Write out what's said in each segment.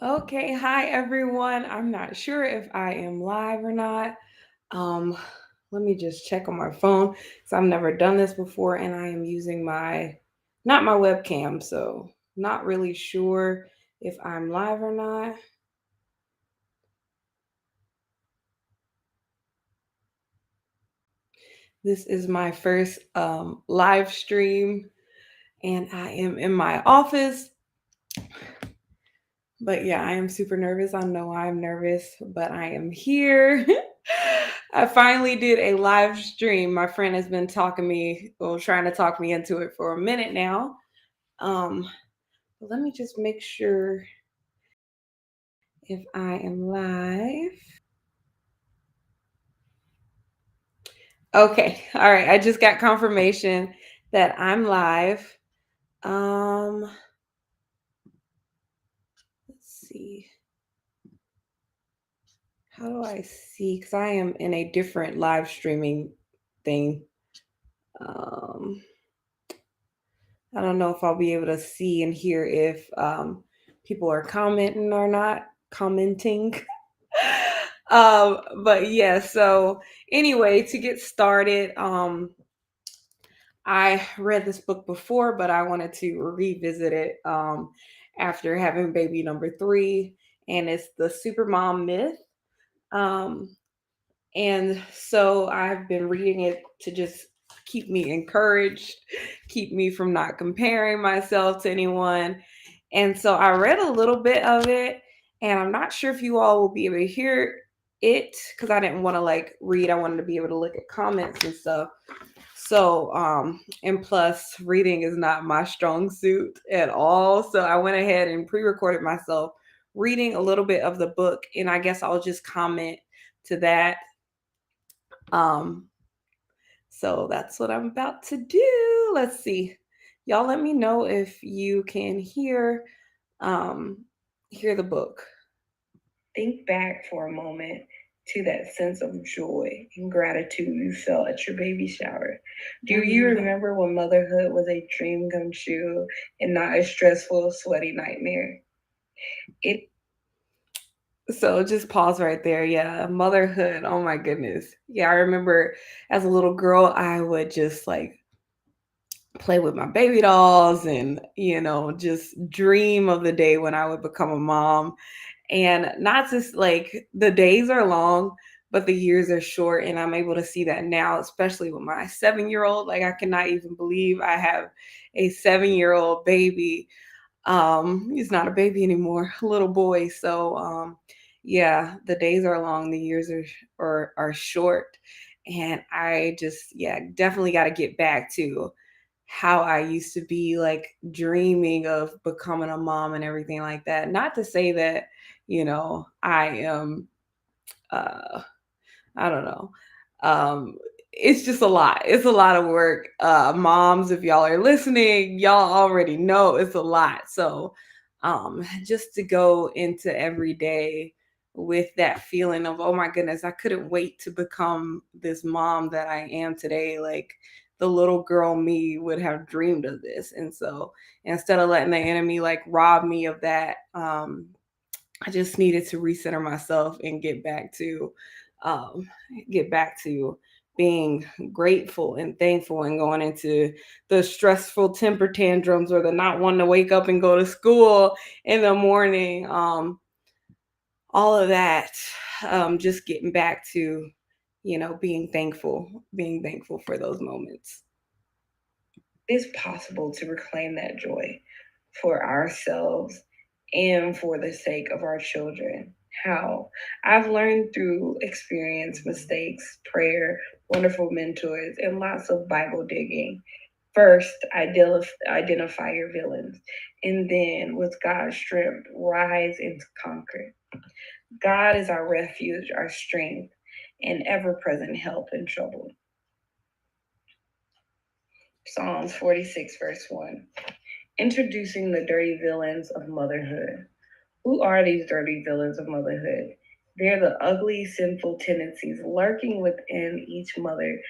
Okay, hi everyone. I'm not sure if I am live or not. Um, Let me just check on my phone because I've never done this before and I am using not my webcam, so not really sure if I'm live or not. This is my first live stream and I am in my office. But yeah, I am super nervous. I know I'm nervous, but I am here. I finally did a live stream. My friend has been trying to talk me into it for a minute now. Um, Let me just make sure if I am live. Okay, all right. I just got confirmation that I'm live. Um, let's see. How do I see? Because I am in a different live streaming thing. Um, I don't know if I'll be able to see and hear if people are commenting or not commenting. But yeah, so anyway, to get started, I read this book before, but I wanted to revisit it after having baby number three, and it's the Supermom Myth. Um, and so I've been reading it to just keep me encouraged, keep me from not comparing myself to anyone. And so I read a little bit of it, and I'm not sure if you all will be able to hear it because I didn't want to like read. I wanted to be able to look at comments and stuff. So, and plus, reading is not my strong suit at all. So I went ahead and pre recorded myself reading a little bit of the book, and I guess I'll just comment to that. Um, so that's what I'm about to do. Let's see. Y'all let me know if you can um hear the book. Think back for a moment to that sense of joy and gratitude you felt at your baby shower. Do you remember when motherhood was a dream come true and not a stressful, sweaty nightmare? It So just pause right there. Yeah, motherhood. Oh my goodness. Yeah, I remember as a little girl, I would just like play with my baby dolls and, just dream of the day when I would become a mom. And not just like the days are long, but the years are short. And I'm able to see that now, especially with my 7 year old. Like, I cannot even believe I have a 7 year old baby. He's not a baby anymore, a little boy. So, yeah, the days are long, the years are short. And I just, yeah, definitely got to get back to how I used to be like dreaming of becoming a mom and everything like that. Not to say that, I am uh I don't know. Um it's just a lot. It's a lot of work. Moms, if y'all are listening, y'all already know it's a lot. So just to go into every day with that feeling of, oh my goodness, I couldn't wait to become this mom that I am today. Like, the little girl me would have dreamed of this. And so instead of letting the enemy like rob me of that, I just needed to recenter myself and um, get back to being grateful and thankful and going into the stressful temper tantrums or the not wanting to wake up and go to school in the morning. All of that, just getting back to, being thankful for those moments. It's possible to reclaim that joy for ourselves and for the sake of our children. How? I've learned through experience, mistakes, prayer, wonderful mentors, and lots of Bible digging. First, identify your villains, and then, with God's strength, rise and conquer. God is our refuge, our strength, and ever present help in trouble. Psalms 46, verse 1. Introducing the dirty villains of motherhood. Who are these dirty villains of motherhood? They're the ugly, sinful tendencies lurking within each mother,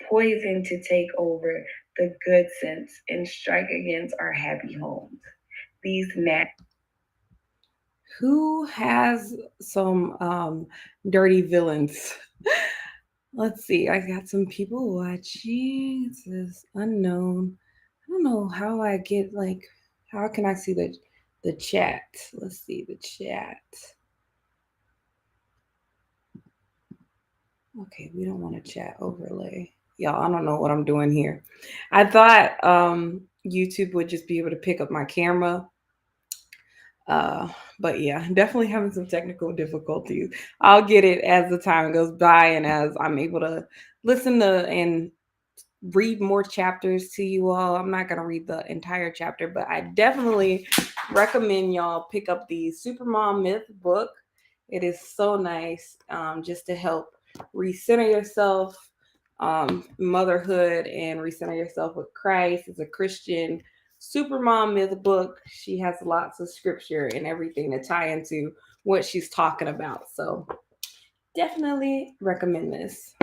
poised to take over the good sense and strike against our happy homes. These Who has some dirty villains? Let's see. I got some people watching. It says unknown. I don't know how I get like. How can I see the chat? Let's see the chat. Okay, we don't want a chat overlay. Y'all, I don't know what I'm doing here. I thought YouTube would just be able to pick up my camera. Uh, but yeah, definitely having some technical difficulties. I'll get it as the time goes by and as I'm able to listen to and read more chapters to you all. I'm not going to read the entire chapter, but I definitely recommend y'all pick up the Supermom Myth book. It is so nice, just to help recenter yourself, motherhood, and recenter yourself with Christ. It's a Christian Supermom Myth book. She has lots of scripture and everything to tie into what she's talking about. So definitely recommend this.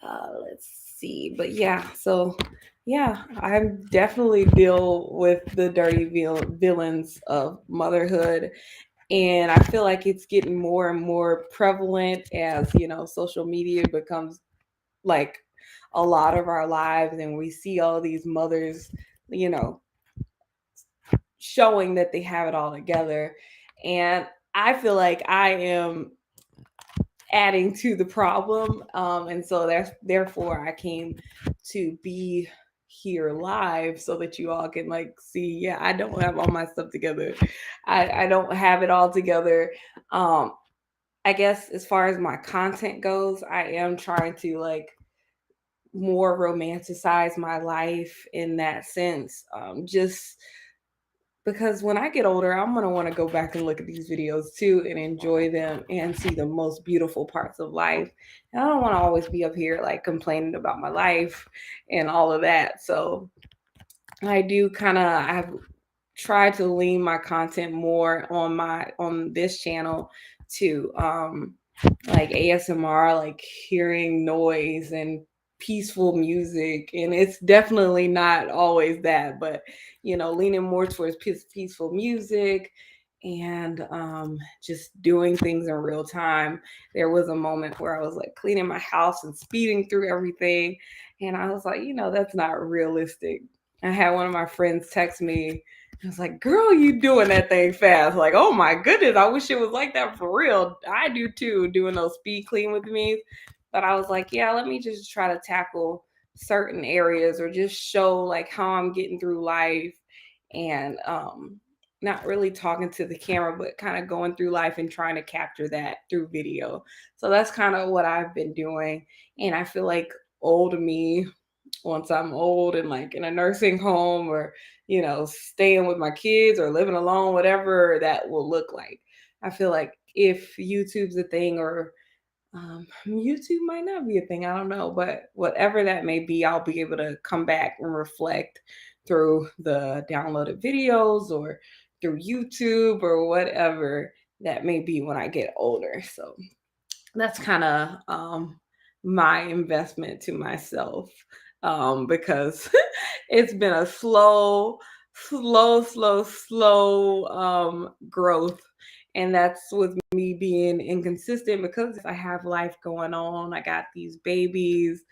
Let's see. But yeah, so yeah, I definitely deal with the dirty villains of motherhood. And I feel like it's getting more and more prevalent as, social media becomes like a lot of our lives. And we see all these mothers, you know, showing that they have it all together. And I feel like I am adding to the problem. And so therefore I came to be here live so that you all can like see, yeah, I don't have all my stuff together. I don't have it all together. I guess as far as my content goes, I am trying to like more romanticize my life in that sense. Just because when I get older, I'm going to want to go back and look at these videos too and enjoy them and see the most beautiful parts of life. And I don't want to always be up here like complaining about my life and all of that. So I've tried to lean my content more on this channel to like ASMR, like hearing noise and peaceful music. And it's definitely not always that, but leaning more towards peaceful music and just doing things in real time. There was a moment where I was like cleaning my house and speeding through everything. And I was like, that's not realistic. I had one of my friends text me. I was like, girl, you doing that thing fast. Like, oh my goodness, I wish it was like that for real. I do too, doing those speed clean with me. But I was like, yeah, let me just try to tackle certain areas or just show like how I'm getting through life and not really talking to the camera, but kind of going through life and trying to capture that through video. So that's kind of what I've been doing. And I feel like old me, once I'm old and like in a nursing home or, staying with my kids or living alone, whatever that will look like. I feel like if YouTube's a thing or YouTube might not be a thing, I don't know, but whatever that may be, I'll be able to come back and reflect through the downloaded videos or through YouTube or whatever that may be when I get older. So that's kind of my investment to myself, because it's been a slow growth. And that's with me being inconsistent because I have life going on. I got these babies,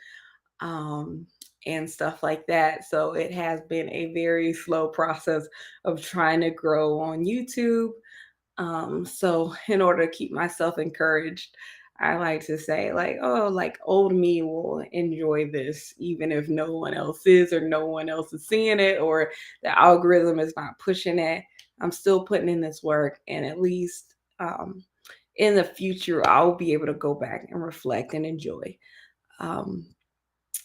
um, and stuff like that. So it has been a very slow process of trying to grow on YouTube. So in order to keep myself encouraged, I like to say like, oh, like old me will enjoy this even if no one else is or no one else is seeing it or the algorithm is not pushing it. I'm still putting in this work, and at least in the future, I'll be able to go back and reflect and enjoy um,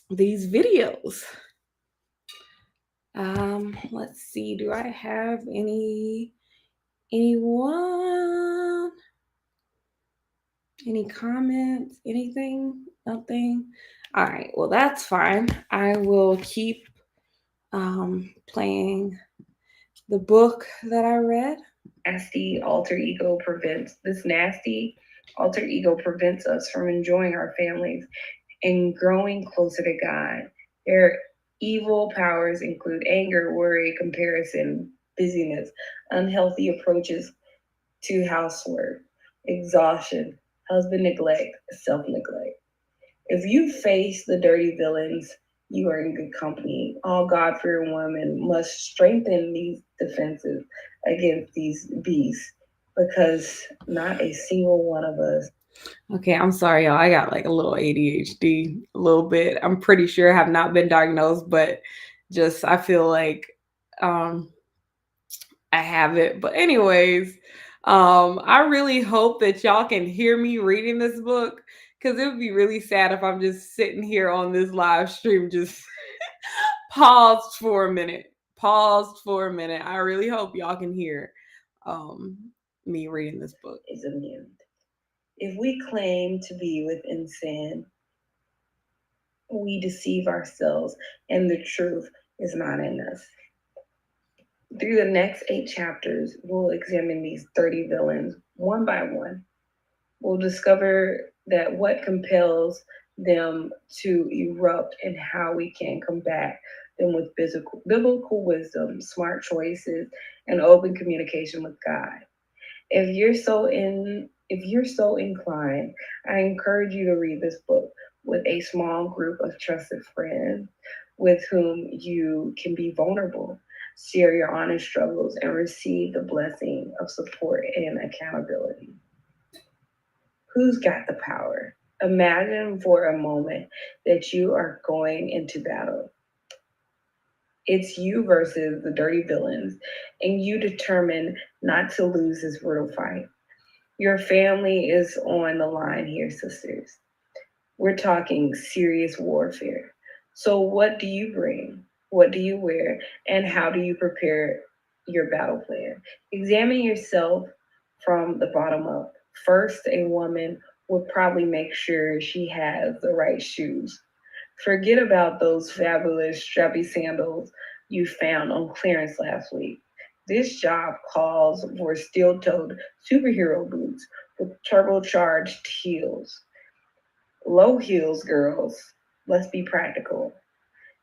these videos. Let's see. Do I have anyone? Any comments? Anything? Nothing? All right. Well, that's fine. I will keep playing the book that I read. Nasty alter ego prevents us from enjoying our families and growing closer to God. Their evil powers include anger, worry, comparison, busyness, unhealthy approaches to housework, exhaustion, husband neglect, self neglect. If you face the dirty villains, you are in good company. All God fearing women must strengthen these defenses against these beasts because not a single one of us. Okay, I'm sorry, y'all. I got like a little ADHD, a little bit. I'm pretty sure I have not been diagnosed, but just I feel like um I have it. But anyways, I really hope that y'all can hear me reading this book because it would be really sad if I'm just sitting here on this live stream just paused for a minute. Paused for a minute. I really hope y'all can hear um me reading this book. Is immune. If we claim to be within sin, we deceive ourselves and the truth is not in us. Through the next 8 chapters, we'll examine these 30 villains one by one. We'll discover that what compels them to erupt and how we can combat them with biblical wisdom, smart choices, and open communication with God. If you're so inclined, I encourage you to read this book with a small group of trusted friends with whom you can be vulnerable, share your honest struggles, and receive the blessing of support and accountability. Who's got the power? Imagine for a moment that you are going into battle. It's you versus the dirty villains, and you determine not to lose this brutal fight. Your family is on the line here, sisters. We're talking serious warfare. So, what do you bring? What do you wear? And how do you prepare your battle plan? Examine yourself from the bottom up. First, a woman would probably make sure she has the right shoes. Forget about those fabulous strappy sandals you found on clearance last week. This job calls for steel toed superhero boots with turbocharged heels. Low heels, girls. Let's be practical.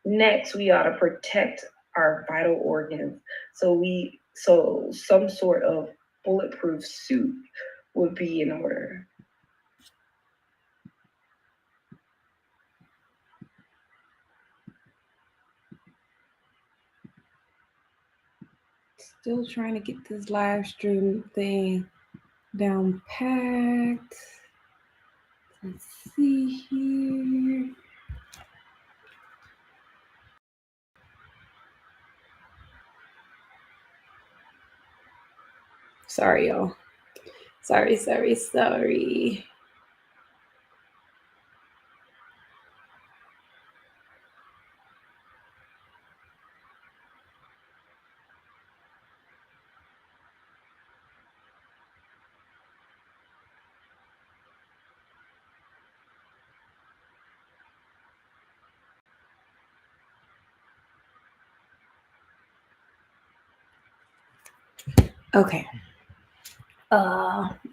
Next, we ought to protect our vital organs. So some sort of bulletproof suit would be in order. Still trying to get this live stream thing down packed. Let's see here. Sorry, y'all. Sorry. Okay.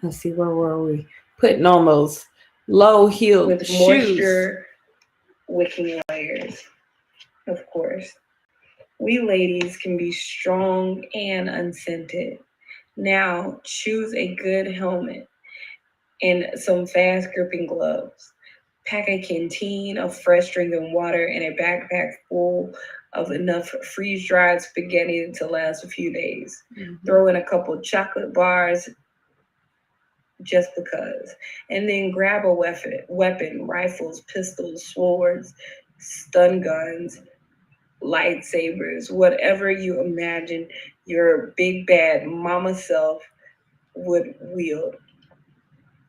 Let's see, where were we? Putting on those low heeled With shoes. moisture wicking layers, of course. We ladies can be strong and unscented. Now, choose a good helmet and some fast gripping gloves. Pack a canteen of fresh drinking water and a backpack full of enough freeze dried spaghetti to last a few days. Throw in a couple chocolate bars just because. And then grab a weapon, rifles, pistols, swords, stun guns, lightsabers, whatever you imagine your big bad mama self would wield,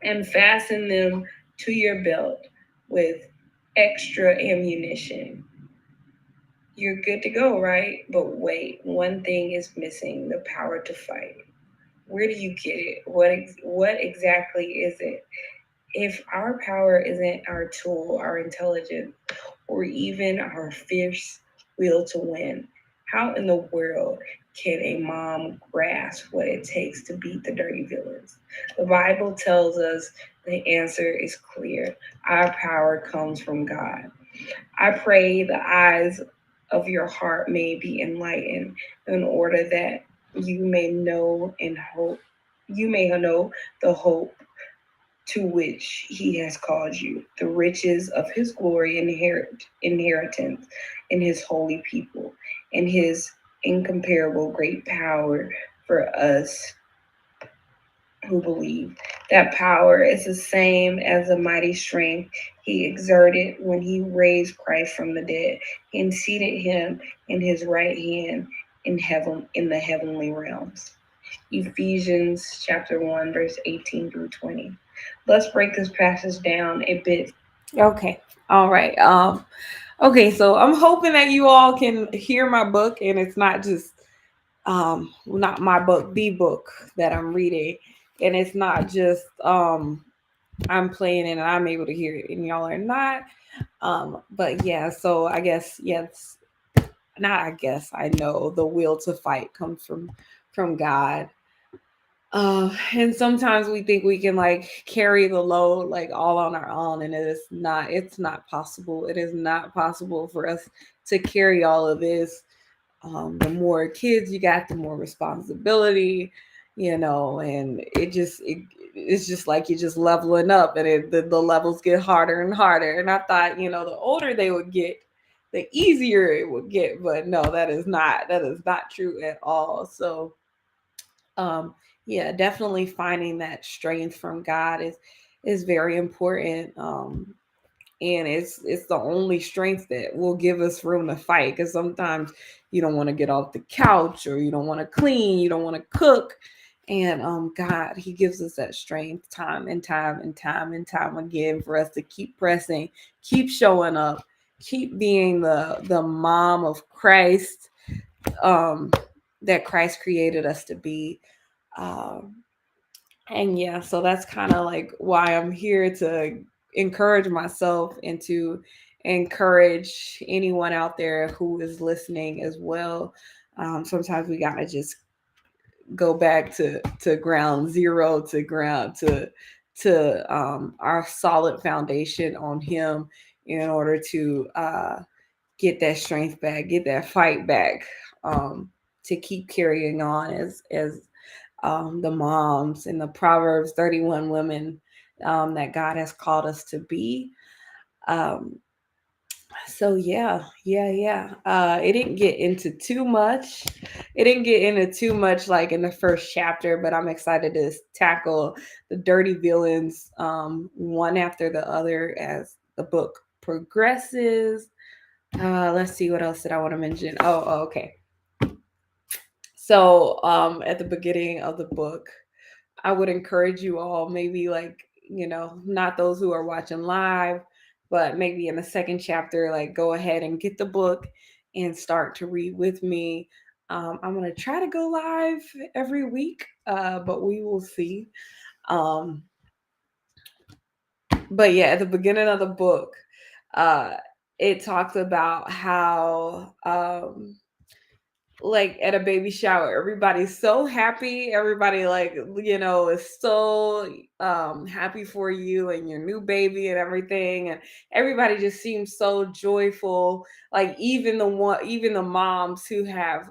and fasten them to your belt with extra ammunition. You're good to go, right? But wait, one thing is missing: the power to fight. Where do you get it? What exactly is it? If our power isn't our tool, our intelligence, or even our fierce will to win, how in the world can a mom grasp what it takes to beat the dirty villains? The Bible tells us the answer is clear. Our power comes from God. I pray the eyes of your heart may be enlightened in order that you may know and hope you may know the hope to which he has called you, the riches of his glory inheritance in his holy people, and his incomparable great power for us who believe. That power is the same as the mighty strength he exerted when he raised Christ from the dead and seated him in his right hand in heaven in the heavenly realms. Ephesians chapter 1, verse 18 through 20. Let's break this passage down a bit. Okay. All right. Okay, so I'm hoping that you all can hear my book and it's not just not my book, the book that I'm reading. And it's not just I'm playing it and I'm able to hear it and y'all are not. But yeah, so I guess yes, not I guess I know the will to fight comes from God. And sometimes we think we can like carry the load like all on our own, and it's not possible. It is not possible for us to carry all of this. The more kids you got, the more responsibility, and it's just like you're just leveling up, and the levels get harder and harder. And I thought, the older they would get, the easier it would get, but no, that is not true at all. So um yeah, definitely finding that strength from God is very important. And it's the only strength that will give us room to fight, because sometimes you don't want to get off the couch, or you don't want to clean, you don't want to cook. And God, he gives us that strength time and time and time and time again for us to keep pressing, keep showing up, keep being the mom of Christ, um that Christ created us to be. um and yeah, so that's kind of like why I'm here, to encourage myself and to encourage anyone out there who is listening as well. Sometimes we gotta just go back to ground zero, to ground to our solid foundation on him, in order to get that strength back, get that fight back, um, to keep carrying on as the moms and the Proverbs 31 women, that God has called us to be. Um, so yeah, yeah, yeah. It didn't get into too much. It didn't get into too much like in the first chapter, but I'm excited to tackle the dirty villains, one after the other as the book progresses. Let's see, what else did I want to mention. Okay. So at the beginning of the book, I would encourage you all, maybe like, not those who are watching live, but maybe in the second chapter, like go ahead and get the book and start to read with me. I'm going to try to go live every week, but we will see. Um, but yeah, at the beginning of the book, uh, it talks about how like at a baby shower, everybody's so happy, everybody like, is so happy for you and your new baby and everything, and everybody just seems so joyful, like even the moms who have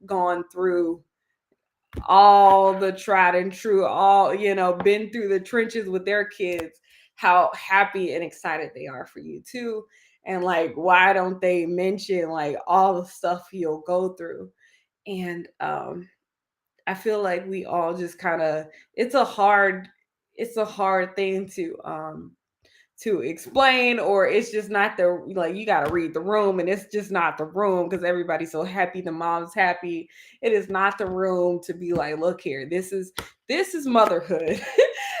gone through all the tried and true, all been through the trenches with their kids, how happy and excited they are for you too. And like, why don't they mention like all the stuff you'll go through? And I feel like we all just kind of, it's a hard it's a hard thing to explain, or it's just not the, like, you got to read the room, and it's just not the room, because everybody's so happy, the mom's happy. It is not the room to be like, look here, this is motherhood.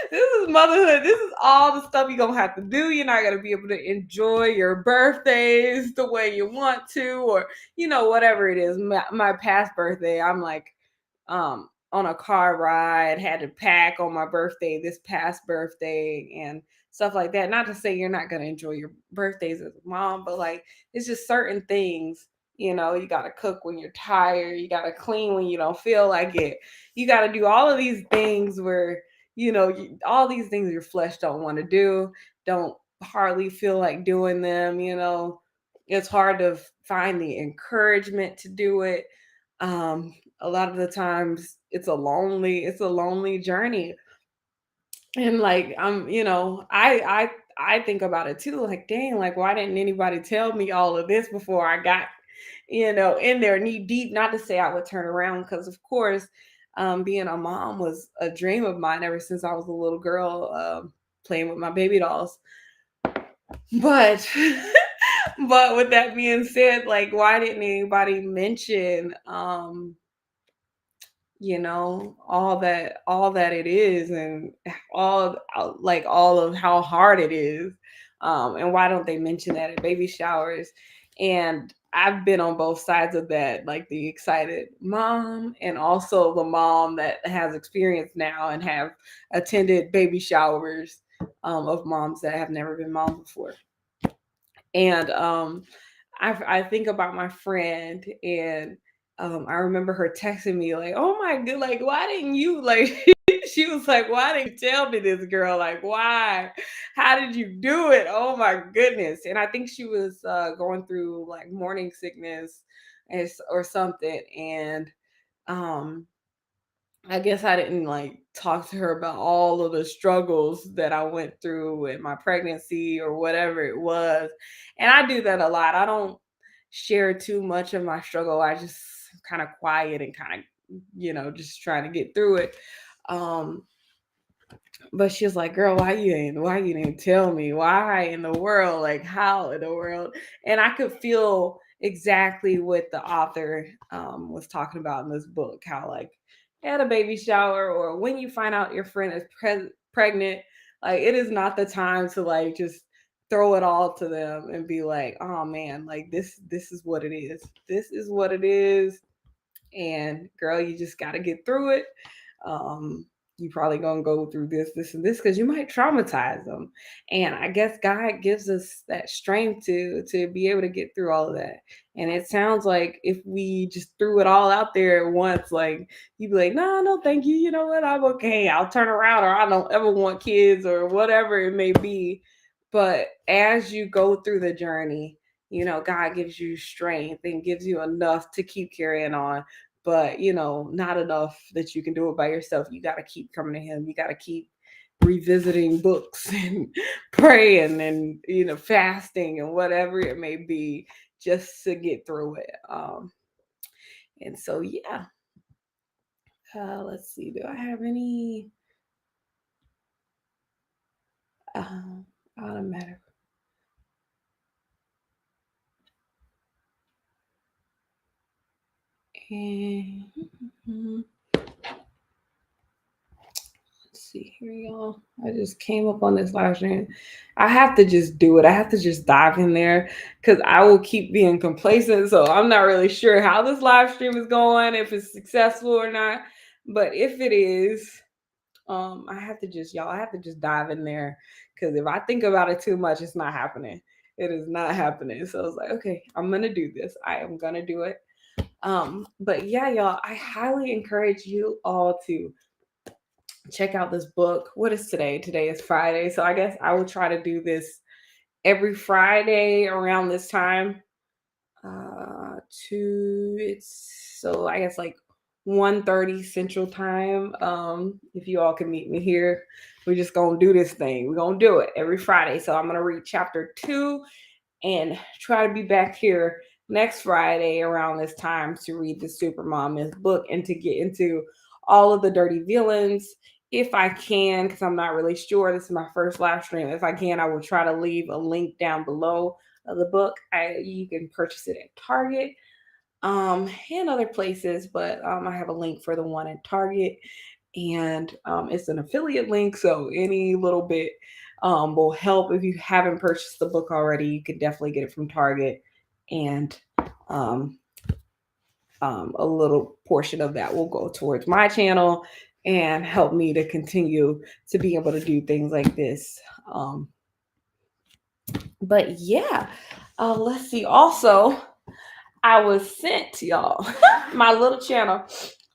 This is motherhood. This is all the stuff you're gonna have to do. You're not gonna be able to enjoy your birthdays the way you want to, or whatever it is. My past birthday, I'm like, on a car ride, had to pack on my birthday, this past birthday, and stuff like that. Not to say you're not going to enjoy your birthdays as a mom, but like, it's just certain things. You got to cook when you're tired, you got to clean when you don't feel like it, you got to do all of these things where all these things your flesh don't want to do, don't hardly feel like doing them. It's hard to find the encouragement to do it. A lot of the times it's a lonely journey. And like I think about it too, like, dang, like why didn't anybody tell me all of this before I got, in there knee deep? Not to say I would turn around, because of course, being a mom was a dream of mine ever since I was a little girl, playing with my baby dolls. But but with that being said, like why didn't anybody mention all that it is, and all of how hard it is, and why don't they mention that at baby showers? And I've been on both sides of that, like the excited mom and also the mom that has experience now and have attended baby showers, of moms that have never been moms before. And I think about my friend, and I remember her texting me like, "Oh my good, like why didn't you like?" She was like, "Why didn't you tell me this, girl? Like why? How did you do it? Oh my goodness!" And I think she was going through like morning sickness, or something, and um I guess I didn't like talk to her about all of the struggles that I went through in my pregnancy or whatever it was. And I do that a lot. I don't share too much of my struggle. I just kind of quiet and kind of, just trying to get through it. Um, but she was like, "Girl, why you didn't tell me? Why in the world? Like how in the world?" And I could feel exactly what the author was talking about in this book, how like at a baby shower, or when you find out your friend is pregnant, like it is not the time to like just throw it all to them and be like, "Oh man, like this is what it is. This is what it is." And girl, you just got to get through it. um you probably gonna go through this and this, because you might traumatize them. And I guess God gives us that strength to be able to get through all of that. And it sounds like if we just threw it all out there at once, like you'd be like, "No, no, thank you, you know what, I'm okay, I'll turn around," or "I don't ever want kids," or whatever it may be. But as you go through the journey, God gives you strength and gives you enough to keep carrying on. But not enough that you can do it by yourself. You got to keep coming to Him. You got to keep revisiting books and praying and fasting and whatever it may be, just to get through it. And so yeah. Let's see, do I have any uh, automatic? And let's see here, y'all. I just came up on this live stream. I have to just do it. I have to just dive in there, because I will keep being complacent. So I'm not really sure how this live stream is going, if it's successful or not. But if it is, I have to just dive in there, because if I think about it too much, it's not happening. It is not happening. So it's like, okay, I'm gonna do this. I am gonna do it. But yeah, y'all, I highly encourage you all to check out this book. What is today? Today is Friday. So I guess I will try to do this every Friday around this time. To it's so I guess like 1:30 Central Time. If you all can meet me here, we're just gonna do this thing. We're gonna do it every Friday. So I'm gonna read chapter 2 and try to be back here next Friday around this time to read the Supermom Myth book and to get into all of the dirty villains if I can, because I'm not really sure. This is my first live stream. If I can, I will try to leave a link down below of the book. You can purchase it at Target, and other places, but I have a link for the one at Target, and it's an affiliate link, so any little bit will help. If you haven't purchased the book already, you can definitely get it from Target, and um, a little portion of that will go towards my channel and help me to continue to be able to do things like this. But yeah, let's see. Also, I was sent, y'all. My little channel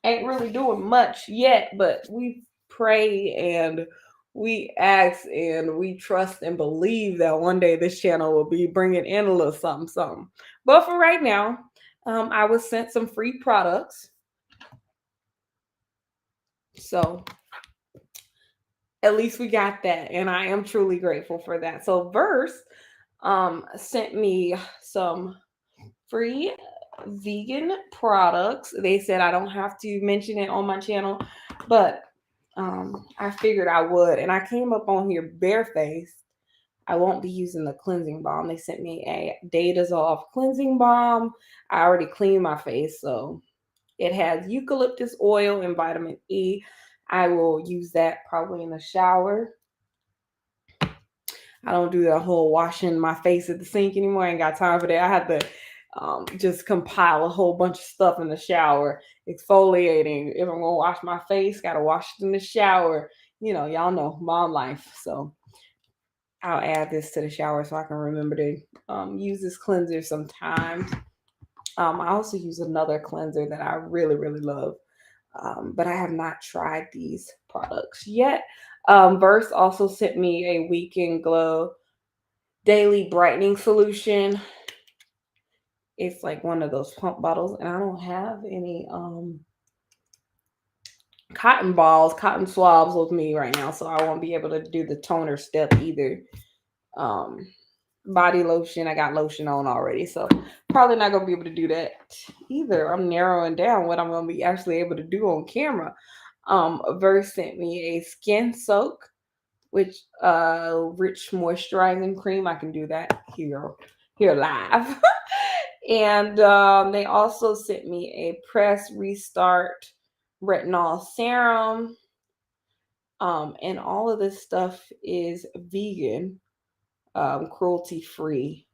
ain't really doing much yet, but we pray and we ask and we trust and believe that one day this channel will be bringing in a little something, something. But for right now, I was sent some free products. So at least we got that. And I am truly grateful for that. So Verse sent me some free vegan products. They said I don't have to mention it on my channel, but I figured I would. And I came up on here barefaced. I won't be using the cleansing balm. They sent me a Day Dissolve cleansing balm. I already cleaned my face, so it has eucalyptus oil and vitamin E. I will use that probably in the shower. I don't do the whole washing my face at the sink anymore. I ain't got time for that. I have to just compile a whole bunch of stuff in the shower, exfoliating. If I'm gonna wash my face, gotta wash it in the shower. You know, y'all know mom life. So I'll add this to the shower so I can remember to use this cleanser sometimes. I also use another cleanser that I really, really love, but I have not tried these products yet. Verse also sent me a Weekend Glow Daily Brightening Solution. It's like one of those pump bottles, and I don't have any cotton balls, cotton swabs with me right now, so I won't be able to do the toner step either. Um, Body lotion, I got lotion on already, so probably not gonna be able to do that either. I'm narrowing down what I'm gonna be actually able to do on camera. Verse sent me a skin soak, which rich moisturizing cream. I can do that here live. And they also sent me a press restart retinol serum. And all of this stuff is vegan, cruelty free.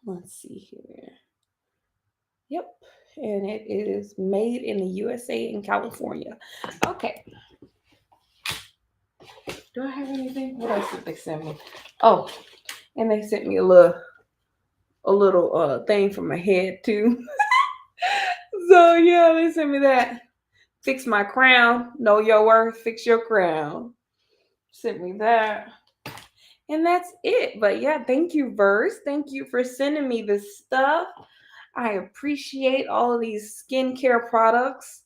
Let's see here. Yep. And it is made in the USA in California. Okay. Do I have anything? What else did they send me? Oh, and they sent me a little thing for my head too. So yeah, they sent me that. Fix my crown. Know your worth. Fix your crown. Sent me that. And that's it. But yeah, thank you, Verse. Thank you for sending me this stuff. I appreciate all of these skincare products.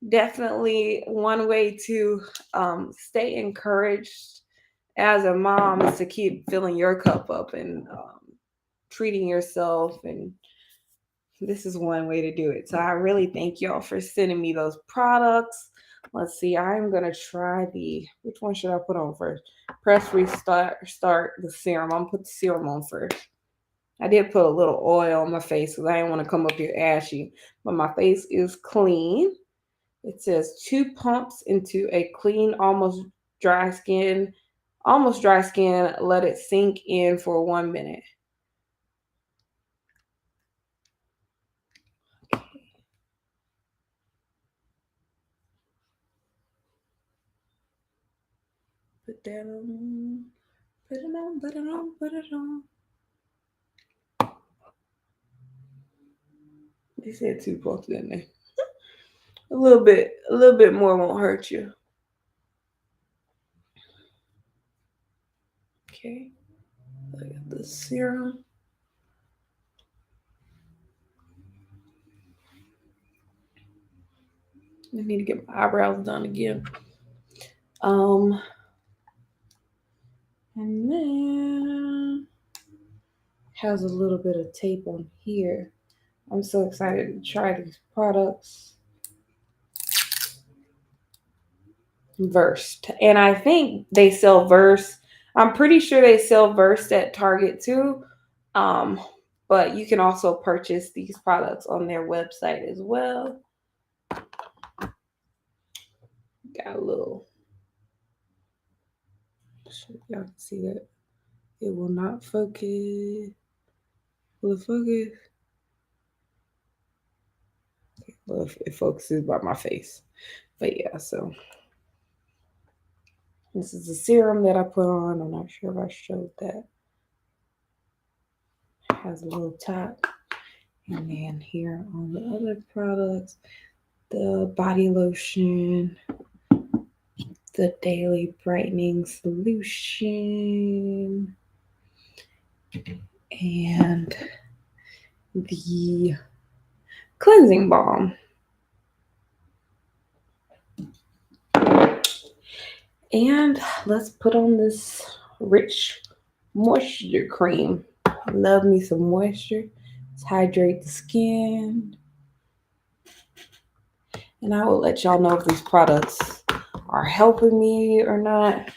Definitely one way to stay encouraged as a mom is to keep filling your cup up and treating yourself. And this is one way to do it. So I really thank y'all for sending me those products. Let's see. I'm going to try which one should I put on first? Press restart the serum. I'm going to put the serum on first. I did put a little oil on my face because I didn't want to come up here ashy, but my face is clean. It says 2 pumps into a clean, almost dry skin. Let it sink in for 1 minute. Okay. Put that on. Put it on, put it on, put it on. They said 2 pumps in there. A little bit more won't hurt you. Okay. I got the serum. I need to get my eyebrows done again. And then has a little bit of tape on here. I'm so excited to try these products. Versed. And I think they sell Verse. I'm pretty sure they sell Versed at Target too. But you can also purchase these products on their website as well. Got a little. Y'all can see that. It will not focus. Will it focus? Well, it focuses by my face. But yeah, so this is the serum that I put on. I'm not sure if I showed that. It has a little top. And then here on the other products, the body lotion, the daily brightening solution, and the cleansing balm. And let's put on this rich moisture cream. Love me some moisture. Let's hydrate the skin. And I will let y'all know if these products are helping me or not.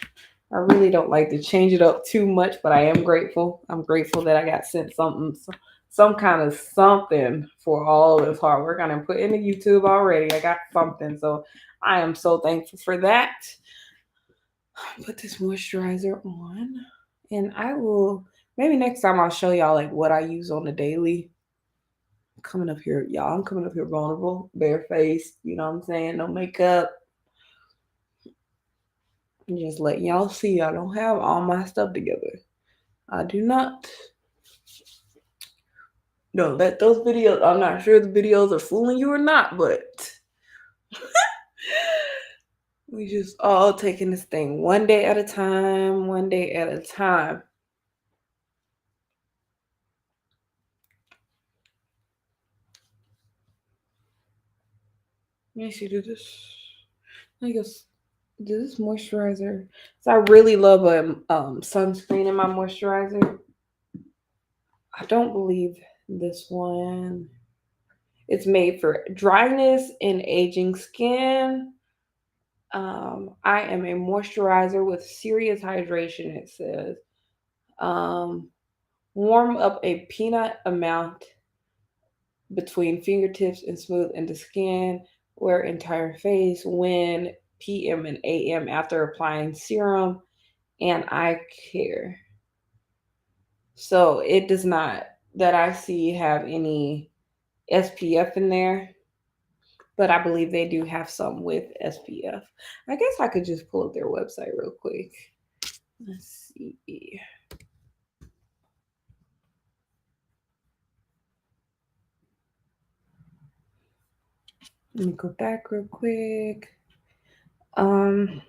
I really don't like to change it up too much, but I am grateful. I'm grateful that I got sent some kind of something for all this hard work I done put into YouTube already. I got something, so I am so thankful for that. Put this moisturizer on, and I will maybe next time I'll show y'all like what I use on the daily. Coming up here, y'all. I'm coming up here vulnerable, barefaced. You know what I'm saying? No makeup. Just letting y'all see I don't have all my stuff together. I do not. No, that those videos, I'm not sure the videos are fooling you or not, but we just all taking this thing one day at a time, one day at a time. Let me see, do this. I guess do this moisturizer. So I really love a sunscreen in my moisturizer. I don't believe this one. It's made for dryness and aging skin. I am a moisturizer with serious hydration, it says. Um, warm up a peanut amount between fingertips and smooth into skin. Wear entire face when PM and AM after applying serum and eye care. So it does not, that I see, have any SPF in there, but I believe they do have some with SPF. I guess I could just pull up their website real quick. Let's see. Let me go back real quick. Um,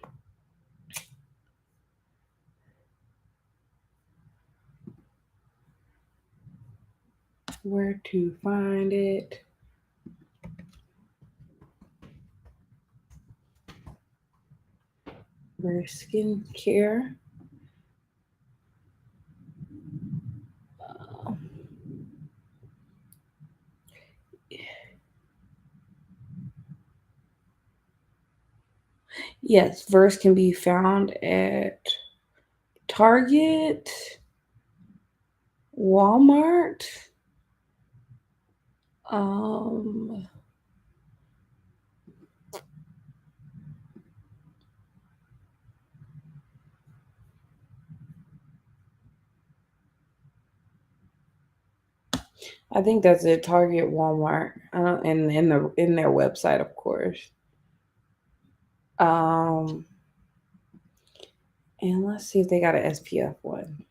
where to find it? For skincare. Uh, yes, Verse can be found at Target, Walmart. Um, I think that's it. Target, Walmart, and in their website, of course. Um, and let's see if they got an SPF one,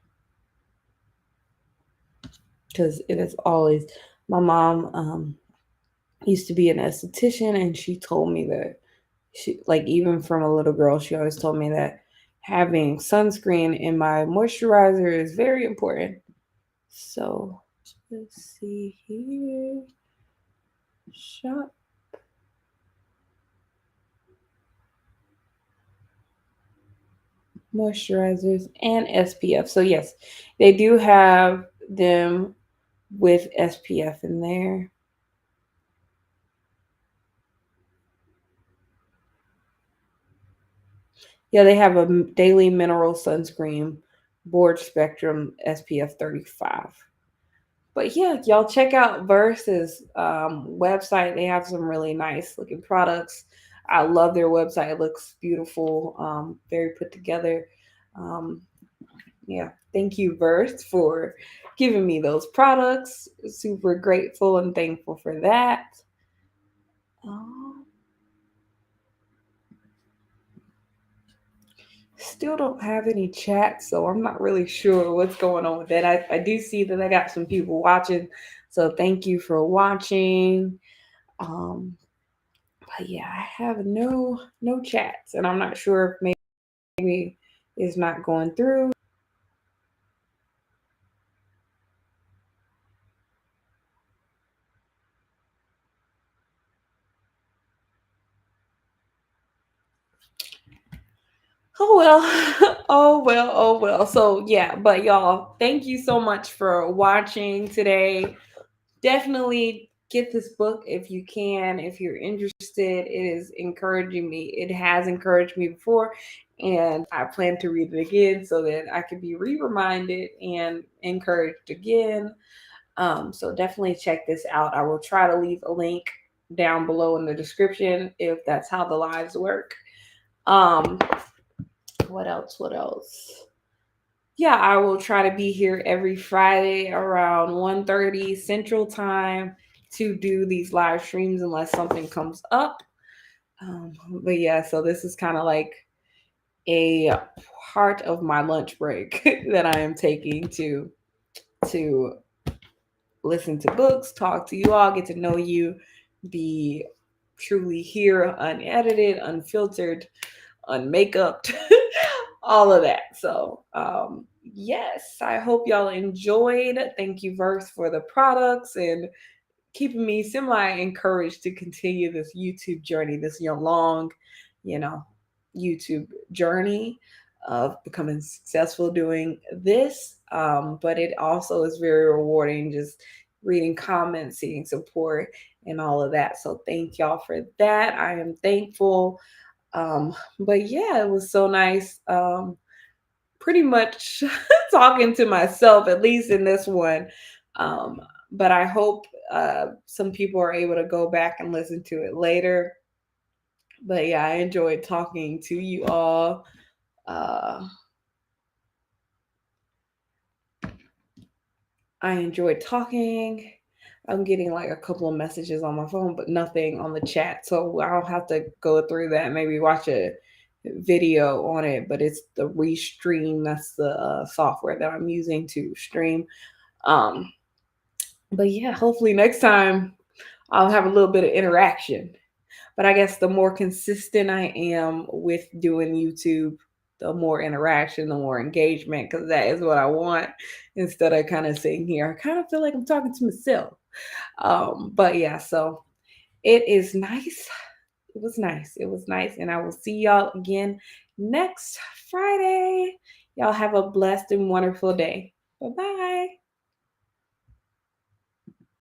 because it is always my mom used to be an esthetician, and she told me that she, like, even from a little girl, she always told me that having sunscreen in my moisturizer is very important. So let's see here. Shop. Moisturizers and SPF. So yes, they do have them with SPF in there. Yeah, they have a daily mineral sunscreen, broad spectrum SPF 35. But yeah, y'all check out Verse's website. They have some really nice looking products. I love their website. It looks beautiful, very put together. Um, yeah, thank you, Verse, for giving me those products. Super grateful and thankful for that. Um, Still don't have any chat, so I'm not really sure what's going on with that. I do see that I got some people watching, so thank you for watching. Um, but yeah, I have no chats, and I'm not sure if maybe it's not going through. Oh well. Oh well. Oh well. So yeah, but y'all, thank you so much for watching today. Definitely get this book if you can, if you're interested. It is encouraging me. It has encouraged me before, and I plan to read it again so that I can be reminded and encouraged again. So definitely check this out. I will try to leave a link down below in the description if that's how the lives work. Um, what else? What else? Yeah, I will try to be here every Friday around 1:30 Central Time to do these live streams unless something comes up. But yeah, so this is kind of like a part of my lunch break that I am taking to listen to books, talk to you all, get to know you, be truly here, unedited, unfiltered, unmakeuped, all of that. So, yes, I hope y'all enjoyed. Thank you, Verse, for the products and keeping me semi encouraged to continue this YouTube journey, this long, you know, YouTube journey of becoming successful doing this. But it also is very rewarding just reading comments, seeing support, and all of that. So thank y'all for that. I am thankful. But yeah, it was so nice. Pretty much talking to myself, at least in this one. Um, but I hope some people are able to go back and listen to it later. But yeah, I enjoyed talking to you all. Uh, I enjoyed talking. I'm getting like a couple of messages on my phone, but nothing on the chat. So I'll have to go through that, maybe watch a video on it. But it's the Restream. That's the software that I'm using to stream. Um, but yeah, hopefully next time I'll have a little bit of interaction. But I guess the more consistent I am with doing YouTube, the more interaction, the more engagement, because that is what I want instead of kind of sitting here. I kind of feel like I'm talking to myself. But yeah, so it is nice. It was nice. It was nice. And I will see y'all again next Friday. Y'all have a blessed and wonderful day. Bye bye.